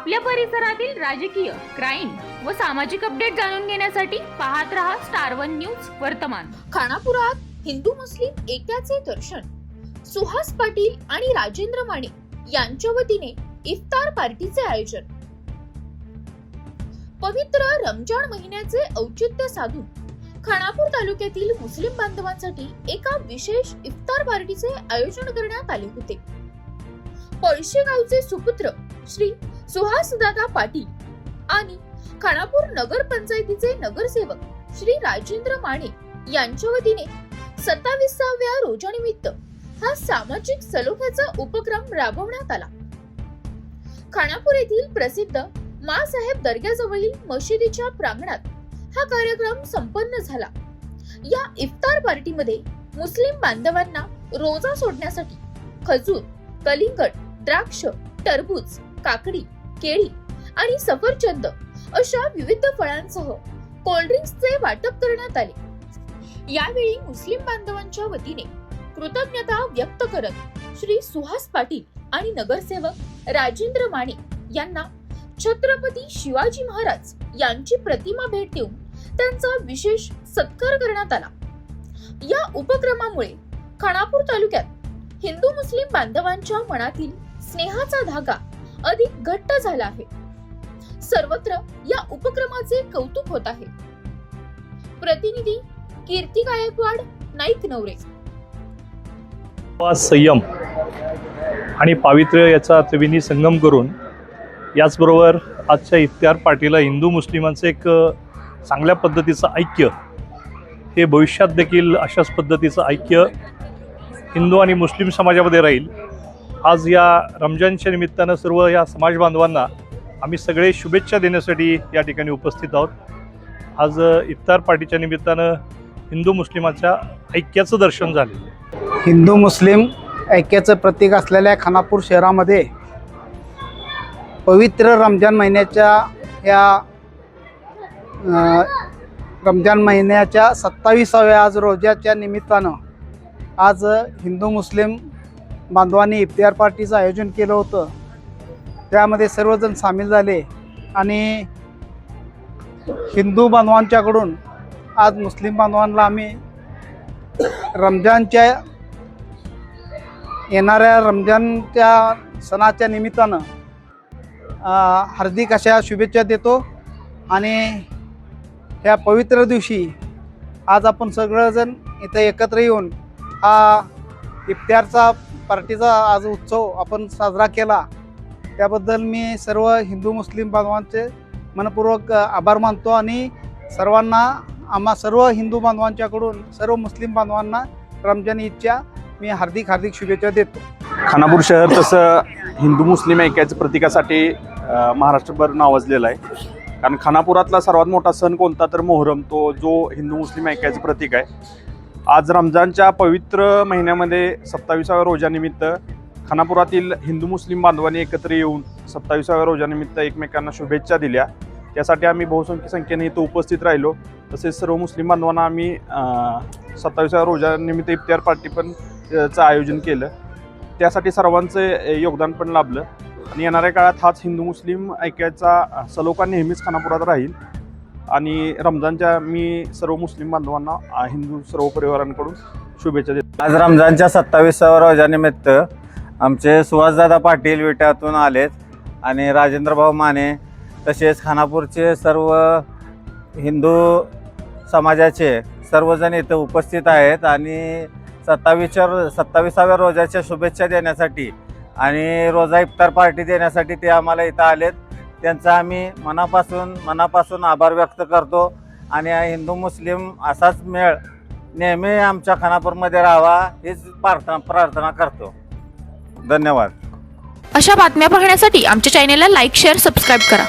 आपल्या परिसरातील राजकीय, क्राईम व सामाजिक अपडेट जाणून घेण्यासाठी पाहत रहा स्टार वन न्यूज वर्तमान। खानापुरात हिंदू मुस्लिम ऐक्याचे दर्शन, सुहास पाटील आणि राजेंद्र माने यांच्या वतीने इफ्तार पार्टीचे आयोजन। पवित्र रमजान महिन्याचे औचित्य साधून खानापूर तालुक्यातील मुस्लिम बांधवांसाठी एका विशेष इफ्तार पार्टीचे आयोजन करण्यात आले होते। पळशी गावचे सुपुत्र श्री सुहासदादा पाटील आणि खानापूर नगर पंचायतीचे नगरसेवक श्री राजेंद्र माने यांच्या वतीने 27व्या रोजानिमित्त हा सामाजिक सलोख्याचा उपक्रम राबवण्यात आला। खानापूर येथील प्रसिद्ध माँसाहेब दर्ग्याजवळील मशिदीच्या प्रांगणात हा कार्यक्रम संपन्न झाला। या इफ्तार पार्टीमध्ये मुस्लिम बांधवांना रोजा सोडण्यासाठी खजूर, कलिंगड, द्राक्ष, टरबूज, काकडी, केळी आणि सफरचंद अशा विविध फळांसह कोल्ड्रिंक्सचे वाटप करण्यात आले। यावेळी मुस्लिम बांधवांच्या वतीने कृतज्ञता व्यक्त करत श्री सुहास पाटील आणि नगरसेवक राजेंद्र माने यांना छत्रपती शिवाजी महाराज यांची प्रतिमा भेट देऊन त्यांचा विशेष सत्कार करण्यात आला। या उपक्रमामुळे खानापूर तालुक्यात हिंदू मुस्लिम बांधवांच्या मनातील स्नेहाचा धागा अधिक घट्ट झाला आहे। सर्वत्र या उपक्रमाचे कौतुक होत आहे। प्रतिनिधी कीर्ती गायकवाड, नाईक नवरे। संयम आणि पावित्र्य याचा त्रिवेणी संगम करून याचबरोबर आजच्या इफ्तार पार्टीला हिंदू मुस्लिमांचे एक चांगल्या पद्धतीचं ऐक्य, हे भविष्यात देखील अशाच पद्धतीचं ऐक्य हिंदू आणि मुस्लिम समाजामध्ये राहील। आज या रमजानच्या निमित्तानं सर्व या समाज बांधवांना आम्ही सगळे शुभेच्छा देण्यासाठी या ठिकाणी उपस्थित आहोत। आज इफ्तार पार्टीच्या निमित्तानं हिंदू मुस्लिमाच्या ऐक्याचं दर्शन झाले। हिंदू मुस्लिम ऐक्याचं प्रतीक असलेल्या खानापूर शहरामध्ये पवित्र रमजान महिन्याच्या रमजान महिन्याच्या 27व्या आज रोजाच्या निमित्तानं आज हिंदू मुस्लिम बांधवांनी इफ्तार पार्टीचं आयोजन केलं होतं। त्यामध्ये सर्वजण सामील झाले आणि हिंदू बांधवांच्याकडून आज मुस्लिम बांधवांना आम्ही रमजानच्या येणाऱ्या रमजानच्या सणाच्या निमित्तानं हार्दिक अशा शुभेच्छा देतो। आणि ह्या पवित्र दिवशी आज आपण सगळेजण इथं एकत्र येऊन हा इफ्तारचा पार्टीचा आज उत्सव आपण साजरा केला। त्याबद्दल मी सर्व हिंदू मुस्लिम बांधवांचे मनपूर्वक आभार मानतो आणि सर्वांना, आम्हा सर्व हिंदू बांधवांच्याकडून सर्व मुस्लिम बांधवांना रमजान ईदच्या मी हार्दिक शुभेच्छा देतो। खानापूर शहर तसं हिंदू मुस्लिम ऐक्याच्या प्रतीकासाठी महाराष्ट्रभर नावाजलेलं आहे। कारण खानापुरातला सर्वात मोठा सण कोणता तर मोहरम, तो जो हिंदू मुस्लिम ऐक्याचं प्रतीक आहे। आज रमजानच्या पवित्र महिन्यामध्ये 27व्या रोजानिमित्त खानापुरातील हिंदू मुस्लिम बांधवांनी एकत्र येऊन 27व्या रोजानिमित्त एकमेकांना शुभेच्छा दिल्या। त्यासाठी आम्ही बहुसंख्य संख्येने इथं उपस्थित राहिलो। तसेच सर्व मुस्लिम बांधवांना आम्ही 27व्या रोजानिमित्त इफ्तार पार्टी पण चं आयोजन केलं। त्यासाठी सर्वांचं योगदान पण लाभलं आणि येणाऱ्या काळात हाच हिंदू मुस्लिम ऐक्याचा सलोखा नेहमीच खानापुरात राहील। आणि रमजानच्या मी सर्व मुस्लिम बांधवांना हिंदू सर्व परिवारांकडून शुभेच्छा देतो। आज रमजानच्या 27व्या रोजानिमित्त आमचे सुहासदादा पाटील विट्यातून आलेत आणि राजेंद्रभाऊ माने तसेच खानापूरचे सर्व हिंदू समाजाचे सर्वजण इथं उपस्थित आहेत आणि 27व्या रोजाच्या शुभेच्छा देण्यासाठी आणि रोजा इफ्तार पार्टी देण्यासाठी ते आम्हाला इथं आलेत। त्यांचा आम्ही मनापासून आभार व्यक्त करतो आणि हिंदू मुस्लिम असाच मेळ नेहमी आमच्या खानापूरमध्ये राहावा हीच प्रार्थना करतो। धन्यवाद। अशा बातम्या पाहण्यासाठी आमच्या चॅनेलला लाईक, शेअर, सबस्क्राईब करा।